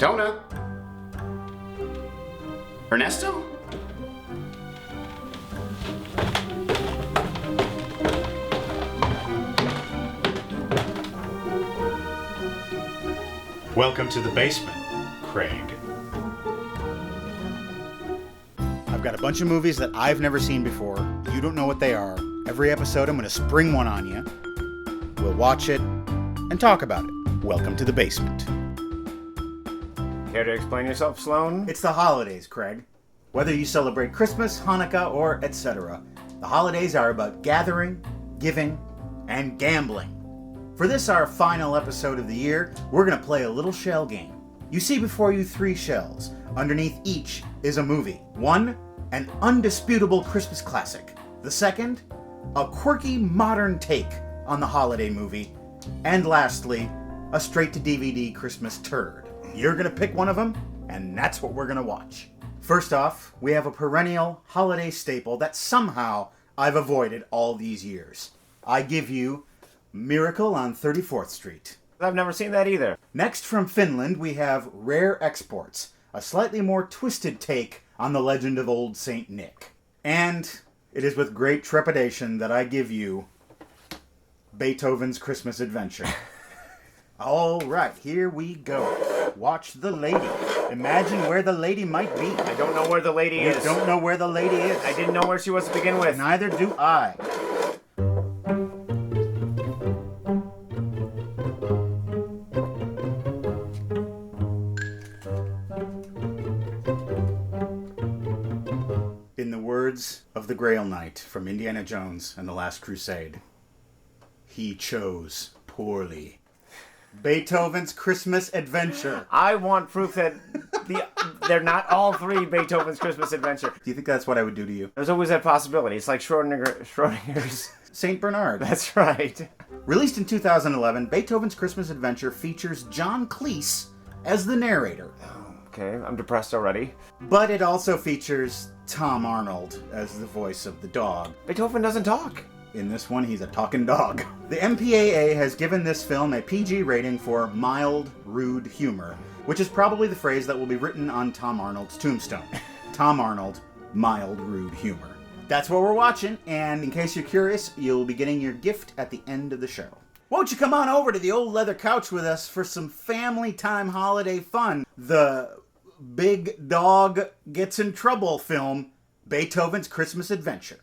Dona? Ernesto? Welcome to the basement, Craig. I've got a bunch of movies that I've never seen before. You don't know what they are. Every episode I'm going to spring one on you. We'll watch it and talk about it. Welcome to the basement. Care to explain yourself, Sloan? It's the holidays, Craig. Whether you celebrate Christmas, Hanukkah, or etc., the holidays are about gathering, giving, and gambling. For this, our final episode of the year, we're going to play a little shell game. You see before you 3 shells. Underneath each is a movie. One, an undisputable Christmas classic. The second, a quirky modern take on the holiday movie. And lastly, a straight-to-DVD Christmas turd. You're going to pick one of them, and that's what we're going to watch. First off, we have a perennial holiday staple that somehow I've avoided all these years. I give you Miracle on 34th Street. I've never seen that either. Next from Finland, we have Rare Exports, a slightly more twisted take on the legend of Old Saint Nick. And it is with great trepidation that I give you Beethoven's Christmas Adventure. All right, here we go. Watch the lady. Imagine where the lady might be. I don't know where the lady is. You don't know where the lady is. I didn't know where she was to begin with. Neither do I. In the words of the Grail Knight from Indiana Jones and the Last Crusade, he chose poorly. Beethoven's Christmas Adventure. I want proof that they're not all 3 Beethoven's Christmas Adventure. Do you think that's what I would do to you? There's always that possibility. It's like Schrodinger's. Saint Bernard. That's right. Released in 2011, Beethoven's Christmas Adventure features John Cleese as the narrator. Okay, I'm depressed already. But it also features Tom Arnold as the voice of the dog. Beethoven doesn't talk. In this one, he's a talking dog. The MPAA has given this film a PG rating for mild, rude humor, which is probably the phrase that will be written on Tom Arnold's tombstone. Tom Arnold, mild, rude humor. That's what we're watching, and in case you're curious, you'll be getting your gift at the end of the show. Won't you come on over to the old leather couch with us for some family time holiday fun? The Big Dog Gets in Trouble film, Beethoven's Christmas Adventure.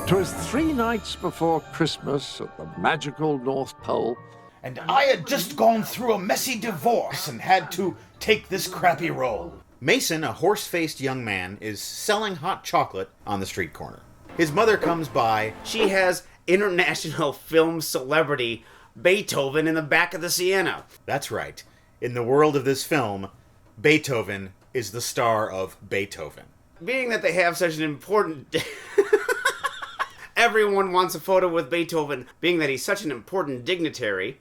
'Twas 3 nights before Christmas at the magical North Pole. And I had just gone through a messy divorce and had to take this crappy role. Mason, a horse-faced young man, is selling hot chocolate on the street corner. His mother comes by. She has international film celebrity Beethoven in the back of the Sienna. That's right. In the world of this film, Beethoven is the star of Beethoven. Being that they have such an important... Everyone wants a photo with Beethoven. Being that he's such an important dignitary,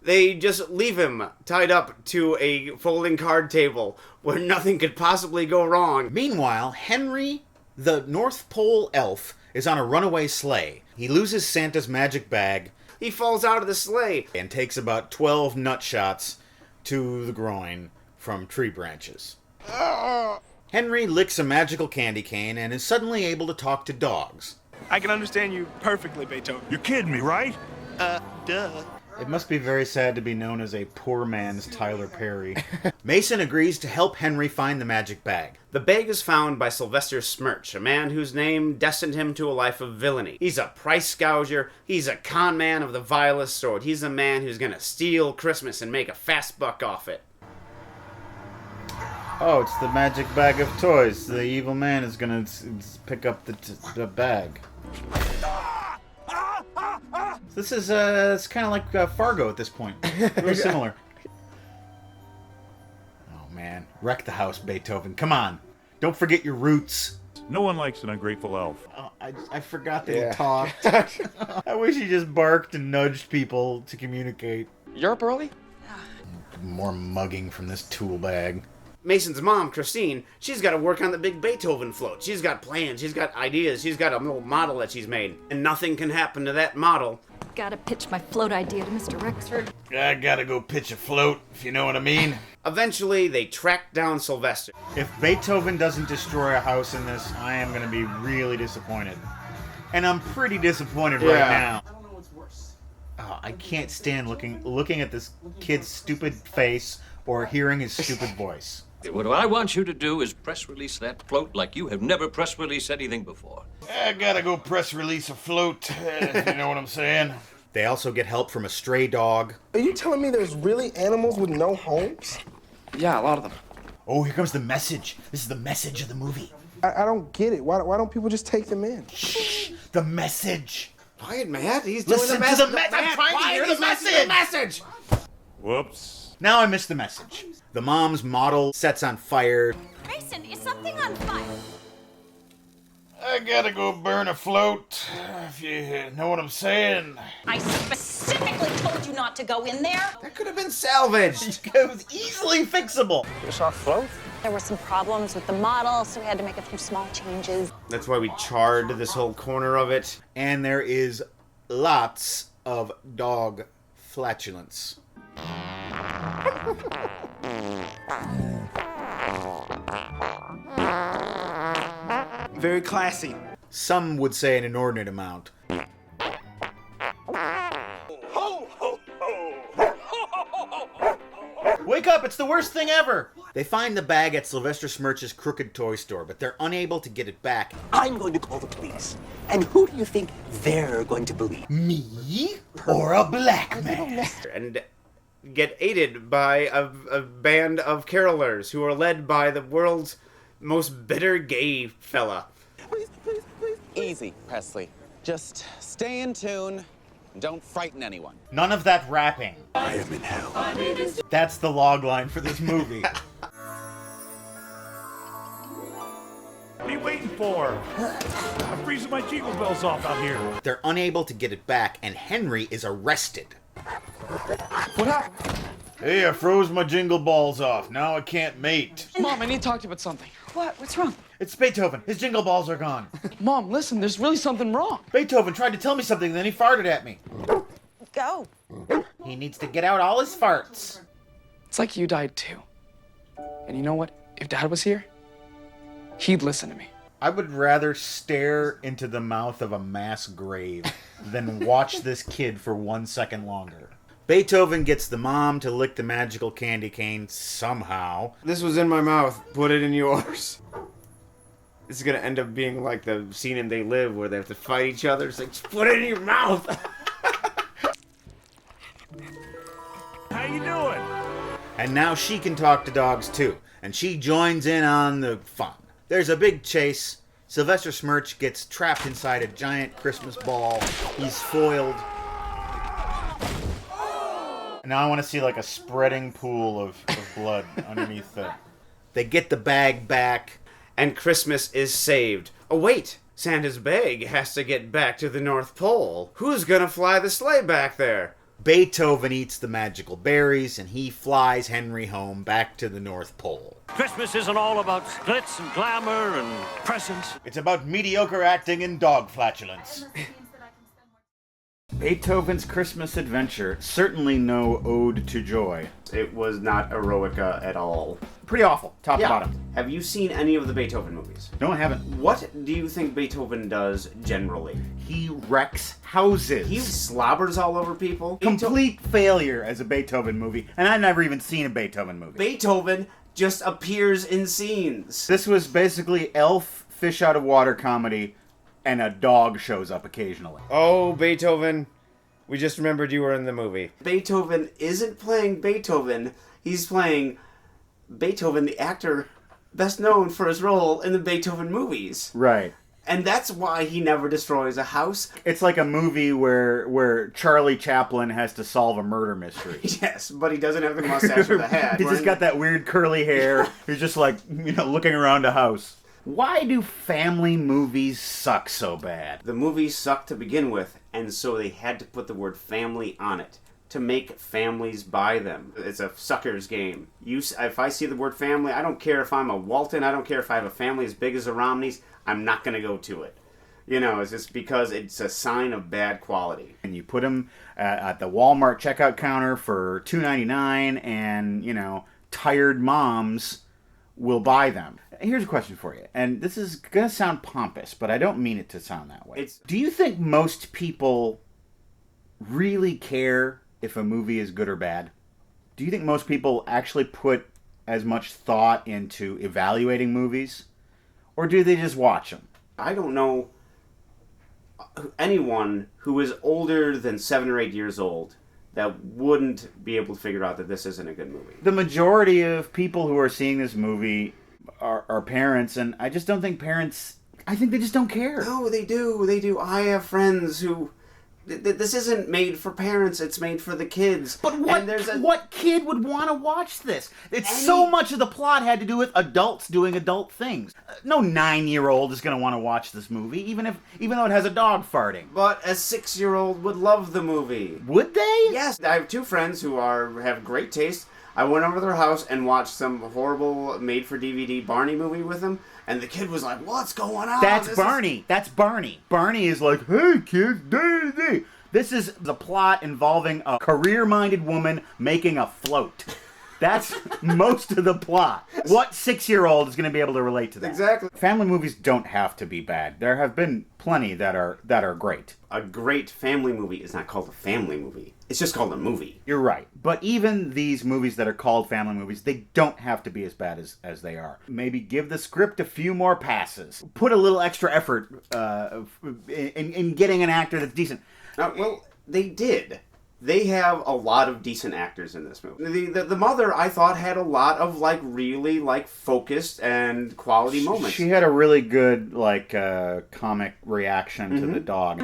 they just leave him tied up to a folding card table where nothing could possibly go wrong. Meanwhile, Henry, the North Pole elf, is on a runaway sleigh. He loses Santa's magic bag. He falls out of the sleigh And takes about 12 nut shots to the groin from tree branches. Henry licks a magical candy cane and is suddenly able to talk to dogs. I can understand you perfectly, Beethoven. You're kidding me, right? Duh. It must be very sad to be known as a poor man's Tyler Perry. Mason agrees to help Henry find the magic bag. The bag is found by Sylvester Smirch, a man whose name destined him to a life of villainy. He's a price gouger. He's a con man of the vilest sort. He's a man who's gonna steal Christmas and make a fast buck off it. Oh, it's the magic bag of toys. The evil man is gonna pick up the bag. This is it's kind of like Fargo at this point. Really similar. Oh man, wreck the house, Beethoven. Come on, don't forget your roots. No one likes an ungrateful elf. Oh, I forgot that he talked. I wish he just barked and nudged people to communicate. You're up early? More mugging from this tool bag. Mason's mom, Christine, she's got to work on the big Beethoven float. She's got plans, she's got ideas, she's got a little model that she's made. And nothing can happen to that model Gotta pitch my float idea to Mr. Rexford. I gotta go pitch a float, if you know what I mean. Eventually, they track down Sylvester. If Beethoven doesn't destroy a house in this, I am gonna be really disappointed. And I'm pretty disappointed right now. I don't know what's worse. Oh, I can't stand looking at this kid's stupid face or hearing his stupid voice. What I want you to do is press release that float like you have never press released anything before. I gotta go press release a float, you know what I'm saying? They also get help from a stray dog. Are you telling me there's really animals with no homes? Yeah, a lot of them. Oh, here comes the message. This is the message of the movie. I don't get it. Why don't people just take them in? Shh, the message. Quiet, Matt. He's doing Listen the to message. the message. I'm trying to hear the message. Whoops. Now I missed the message. The mom's model sets on fire. Grayson, is something on fire? I gotta go burn a float, if you know what I'm saying. I specifically told you not to go in there. That could have been salvaged. It was easily fixable. Just our float? There were some problems with the model, so we had to make a few small changes. That's why we charred this whole corner of it. And there is lots of dog flatulence. Very classy. Some would say an inordinate amount. Wake up, it's the worst thing ever! They find the bag at Sylvester Smirch's crooked toy store, but they're unable to get it back. I'm going to call the police. And who do you think they're going to believe? Me? Or a black man? And get aided by a band of carolers who are led by the world's most bitter gay fella. Please, please, please. Easy, Presley. Just stay in tune. Don't frighten anyone. None of that rapping. I am in hell. That's the log line for this movie. What are you waiting for? I'm freezing my jingle bells off out here. They're unable to get it back, and Henry is arrested. What happened? Hey, I froze my jingle balls off. Now I can't mate. Mom, I need to talk to you about something. What? What's wrong? It's Beethoven. His jingle balls are gone. Mom, listen, there's really something wrong. Beethoven tried to tell me something, then he farted at me. Go. He needs to get out all his farts. It's like you died too. And you know what? If Dad was here, he'd listen to me. I would rather stare into the mouth of a mass grave than watch this kid for 1 second longer. Beethoven gets the mom to lick the magical candy cane somehow. This was in my mouth. Put it in yours. This is gonna end up being like the scene in They Live where they have to fight each other. It's like, just put it in your mouth. How you doing? And now she can talk to dogs too, and she joins in on the fun. There's a big chase. Sylvester Smirch gets trapped inside a giant Christmas ball. He's foiled. And now I want to see like a spreading pool of blood underneath it. They get the bag back. And Christmas is saved. Oh wait, Santa's bag has to get back to the North Pole. Who's gonna fly the sleigh back there? Beethoven eats the magical berries, and he flies Henry home back to the North Pole. Christmas isn't all about glitz and glamour and presents. It's about mediocre acting and dog flatulence. Beethoven's Christmas Adventure, certainly no ode to joy. It was not eroica at all. Pretty awful, top to bottom. Have you seen any of the Beethoven movies? No, I haven't. What do you think Beethoven does generally? He wrecks houses. He slobbers all over people. Complete failure as a Beethoven movie, and I've never even seen a Beethoven movie. Beethoven just appears in scenes. This was basically Elf, fish out of water comedy, and a dog shows up occasionally. Oh, Beethoven. We just remembered you were in the movie. Beethoven isn't playing Beethoven. He's playing Beethoven, the actor best known for his role in the Beethoven movies. Right. And that's why he never destroys a house. It's like a movie where Charlie Chaplin has to solve a murder mystery. Yes, but he doesn't have the mustache or the hat. He's just got that weird curly hair. He's just like, looking around a house. Why do family movies suck so bad? The movies suck to begin with, and so they had to put the word family on it to make families buy them. It's a sucker's game. If I see the word family, I don't care if I'm a Walton, I don't care if I have a family as big as a Romney's, I'm not going to go to it. You know, it's just because it's a sign of bad quality. And you put them at the Walmart checkout counter for $2.99, and, you know, tired moms will buy them. Here's a question for you, and this is going to sound pompous, but I don't mean it to sound that way. Do you think most people really care if a movie is good or bad? Do you think most people actually put as much thought into evaluating movies? Or do they just watch them? I don't know anyone who is older than 7 or 8 years old that wouldn't be able to figure out that this isn't a good movie. The majority of people who are seeing this movie are parents, and I just don't think parents... I think they just don't care. No, they do. They do. I have friends who... This isn't made for parents, it's made for the kids. But what kid would want to watch this? So much of the plot had to do with adults doing adult things. No 9-year-old is going to want to watch this movie, even though it has a dog farting. But a 6-year-old would love the movie. Would they? Yes. I have 2 friends who have great taste. I went over to their house and watched some horrible made-for-DVD Barney movie with them, and the kid was like, "What's going on?" That's Barney. That's Barney. Barney is like, "Hey, kids, day. This is the plot involving a career-minded woman making a float." That's most of the plot. What 6-year-old is going to be able to relate to that? Exactly. Family movies don't have to be bad. There have been plenty that are great. A great family movie is not called a family movie. It's just called a movie. You're right. But even these movies that are called family movies, they don't have to be as bad as they are. Maybe give the script a few more passes. Put a little extra effort in getting an actor that's decent. Well, they did. They have a lot of decent actors in this movie. The mother, I thought, had a lot of, really, focused and quality moments. She had a really good, comic reaction to the dog.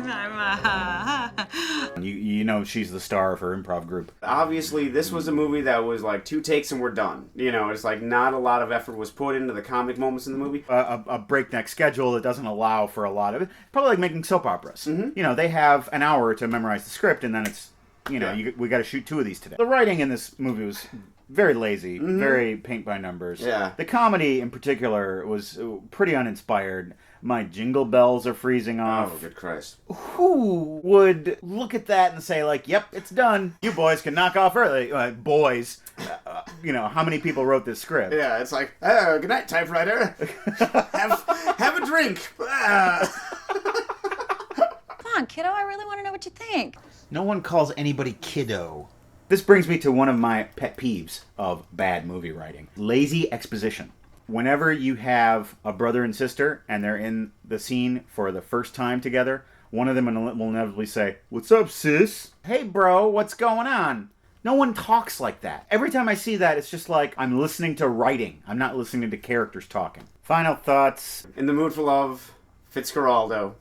You know she's the star of her improv group. Obviously, this was a movie that was, 2 takes and we're done. You know, it's not a lot of effort was put into the comic moments in the movie. A breakneck schedule that doesn't allow for a lot of it. Probably like making soap operas. Mm-hmm. You know, they have an hour to memorize the script, and then it's... we got to shoot 2 of these today. The writing in this movie was very lazy, very paint by numbers. Yeah. The comedy in particular was pretty uninspired. My jingle bells are freezing off. Oh, good Christ. Who would look at that and say, yep, it's done. You boys can knock off early. Boys. How many people wrote this script? Yeah, it's good night, typewriter. have a drink. Come on, kiddo, I really want to know what you think. No one calls anybody kiddo. This brings me to one of my pet peeves of bad movie writing. Lazy exposition. Whenever you have a brother and sister and they're in the scene for the first time together, one of them will inevitably say, "What's up, sis? Hey, bro, what's going on?" No one talks like that. Every time I see that, it's just like I'm listening to writing. I'm not listening to characters talking. Final thoughts. In the Mood for Love, Fitzcarraldo.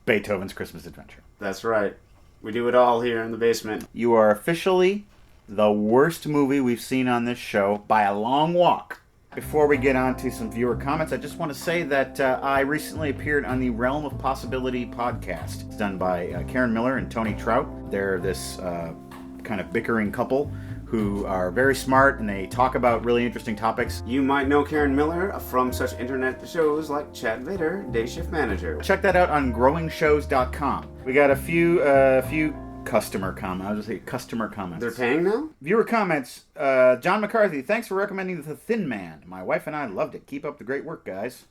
Beethoven's Christmas Adventure. That's right. We do it all here in the basement. You are officially the worst movie we've seen on this show by a long walk. Before we get on to some viewer comments, I just want to say that I recently appeared on the Realm of Possibility podcast. It's done by Karen Miller and Tony Trout. They're this kind of bickering couple who are very smart, and they talk about really interesting topics. You might know Karen Miller from such internet shows like Chad Vader, Day Shift Manager. Check that out on growingshows.com. We got a few customer comments. I'll just say customer comments. They're paying now? Viewer comments. John McCarthy, thanks for recommending The Thin Man. My wife and I loved it. Keep up the great work, guys.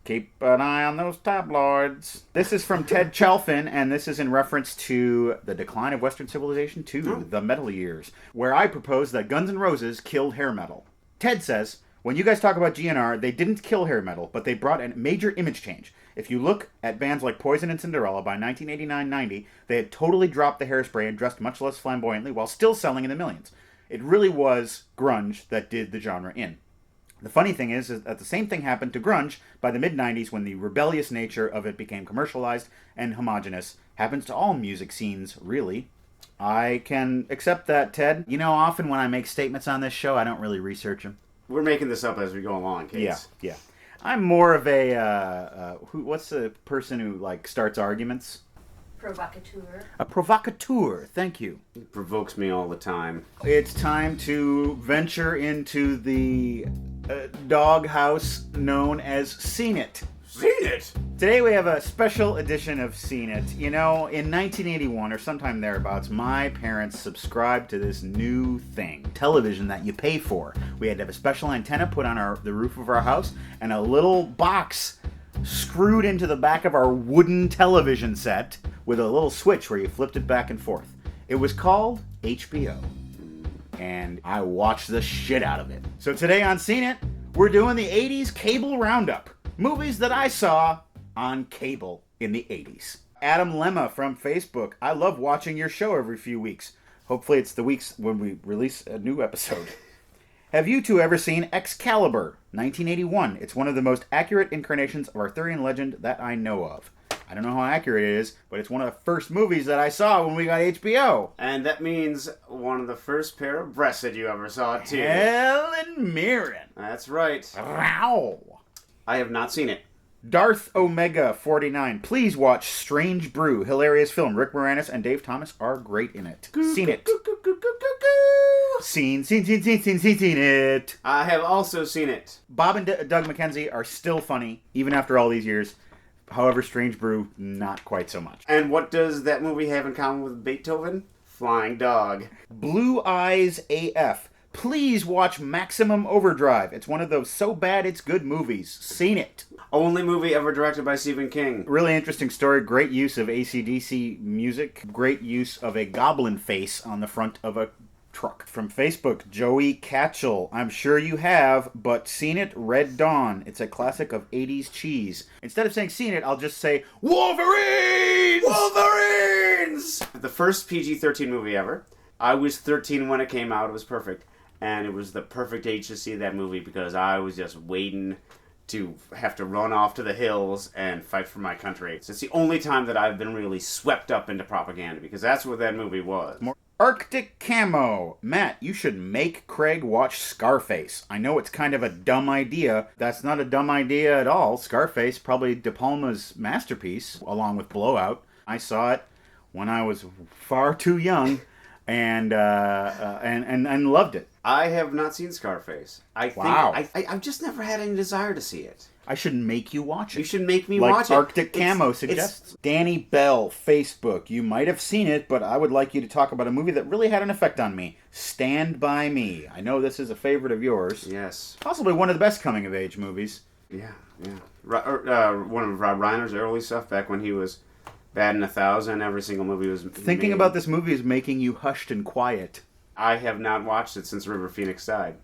Keep an eye on those tabloids. This is from Ted Chalfin, and this is in reference to the decline of Western civilization to the metal years, where I propose that Guns N' Roses killed hair metal. Ted says, when you guys talk about GNR, they didn't kill hair metal, but they brought a major image change. If you look at bands like Poison and Cinderella by 1989-90, they had totally dropped the hairspray and dressed much less flamboyantly while still selling in the millions. It really was grunge that did the genre in. The funny thing is that the same thing happened to grunge by the mid-90s when the rebellious nature of it became commercialized and homogenous. Happens to all music scenes, really. I can accept that, Ted. You know, often when I make statements on this show, I don't really research them. We're making this up as we go along, kids. Yeah. I'm more of a, what's the person who, starts arguments? Provocateur. A provocateur, thank you. It provokes me all the time. It's time to venture into the doghouse known as Seen It. Seen It. Today we have a special edition of Seen It. You know, in 1981 or sometime thereabouts, my parents subscribed to this new thing, television that you pay for. We had to have a special antenna put on the roof of our house and a little box screwed into the back of our wooden television set with a little switch where you flipped it back and forth. It was called HBO. And I watched the shit out of it. So today on Seen It, we're doing the 80s cable roundup. Movies that I saw on cable in the 80s. Adam Lemma from Facebook. I love watching your show every few weeks. Hopefully it's the weeks when we release a new episode. Have you two ever seen Excalibur, 1981? It's one of the most accurate incarnations of Arthurian legend that I know of. I don't know how accurate it is, but it's one of the first movies that I saw when we got HBO. And that means one of the first pair of breasts that you ever saw, too. Helen Mirren. That's right. Wow. I have not seen it. Darth Omega 49. Please watch Strange Brew. Hilarious film. Rick Moranis and Dave Thomas are great in it. Seen it. Seen it. I have also seen it. Bob and Doug McKenzie are still funny, even after all these years. However, Strange Brew, not quite so much. And what does that movie have in common with Beethoven? Flying Dog. Blue Eyes AF. Please watch Maximum Overdrive. It's one of those so bad it's good movies. Seen it. Only movie ever directed by Stephen King. Really interesting story. Great use of AC/DC music. Great use of a goblin face on the front of a truck. From Facebook, Joey Catchell. I'm sure you have, but seen it? Red Dawn. It's a classic of 80s cheese. Instead of saying seen it, I'll just say Wolverines! Wolverines! The first PG-13 movie ever. I was 13 when it came out. It was perfect. And it was the perfect age to see that movie because I was just waiting to have to run off to the hills and fight for my country. It's the only time that I've been really swept up into propaganda because that's what that movie was. Arctic Camo. Matt, you should make Craig watch Scarface. I know it's kind of a dumb idea. That's not a dumb idea at all. Scarface, probably De Palma's masterpiece, along with Blowout. I saw it when I was far too young and loved it. I have not seen Scarface. I've just never had any desire to see it. I should make you watch it. You should make me watch it. Like Arctic Camo suggests. Danny Bell, Facebook. You might have seen it, but I would like you to talk about a movie that really had an effect on me. Stand By Me. I know this is a favorite of yours. Yes. Possibly one of the best coming-of-age movies. Yeah. One of Rob Reiner's early stuff back when he was batting 1,000. Every single movie was Thinking about this movie is making you hushed and quiet. I have not watched it since River Phoenix died.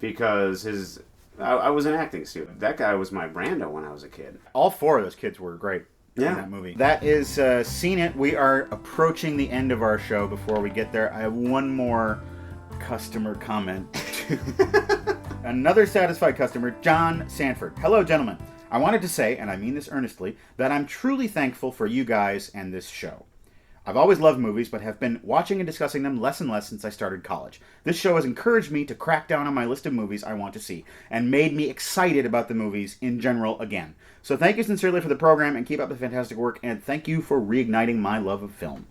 Because I was an acting student. That guy was my Brando when I was a kid. All four of those kids were great in that movie. That is Seen It. We are approaching the end of our show. Before we get there, I have one more customer comment. Another satisfied customer, John Sanford. Hello, gentlemen. I wanted to say, and I mean this earnestly, that I'm truly thankful for you guys and this show. I've always loved movies, but have been watching and discussing them less and less since I started college. This show has encouraged me to crack down on my list of movies I want to see, and made me excited about the movies in general again. So thank you sincerely for the program, and keep up the fantastic work, and thank you for reigniting my love of film.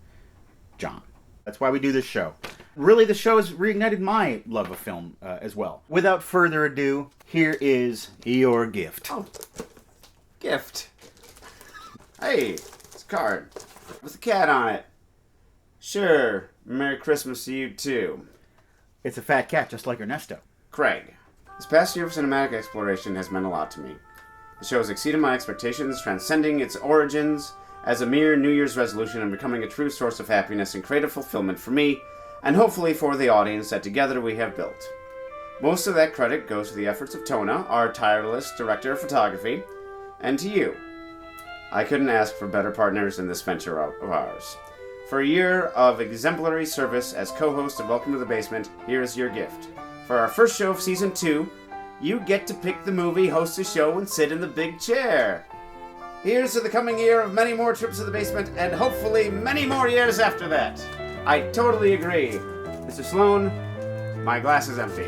John. That's why we do this show. Really, the show has reignited my love of film as well. Without further ado, here is your gift. Oh, gift. Hey, it's a card. With a cat on it. Sure. Merry Christmas to you, too. It's a fat cat, just like Ernesto. Craig. This past year of cinematic exploration has meant a lot to me. The show has exceeded my expectations, transcending its origins as a mere New Year's resolution and becoming a true source of happiness and creative fulfillment for me, and hopefully for the audience that together we have built. Most of that credit goes to the efforts of Tona, our tireless director of photography, and to you. I couldn't ask for better partners in this venture of ours. For a year of exemplary service as co-host of Welcome to the Basement, here's your gift. For our first show of Season 2, you get to pick the movie, host the show, and sit in the big chair. Here's to the coming year of many more trips to the basement, and hopefully many more years after that. I totally agree. Mr. Sloan, my glass is empty.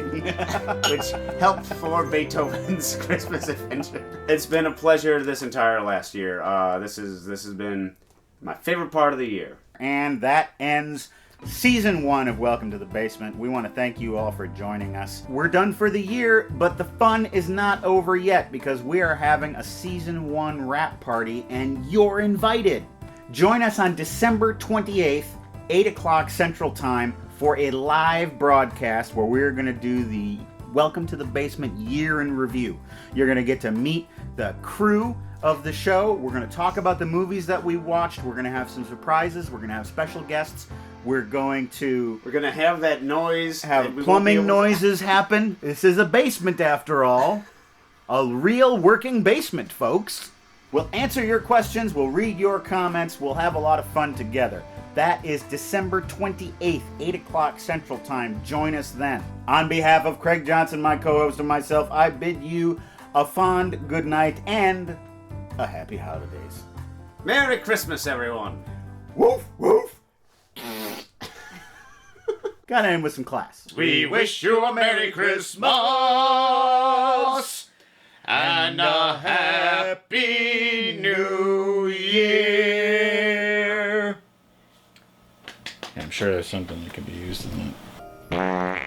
Which helped for Beethoven's Christmas Adventure. It's been a pleasure this entire last year. This has been my favorite part of the year. And that ends Season 1 of Welcome to the Basement. We want to thank you all for joining us. We're done for the year, but the fun is not over yet because we are having a Season 1 wrap party and you're invited. Join us on December 28th, 8 o'clock Central Time for a live broadcast where we're going to do the Welcome to the Basement year in review. You're going to get to meet the crew of the show. We're going to talk about the movies that we watched. We're going to have some surprises. We're going to have special guests. We're going to have that noise. Have plumbing noises happen. This is a basement after all. A real working basement, folks. We'll answer your questions. We'll read your comments. We'll have a lot of fun together. That is December 28th, 8 o'clock Central Time. Join us then. On behalf of Craig Johnson, my co-host, and myself, I bid you a fond good night and a happy holidays. Merry Christmas, everyone. Woof, woof. Gotta end with some class. We wish you a Merry Christmas and a Happy New Year. I'm sure there's something that can be used in that.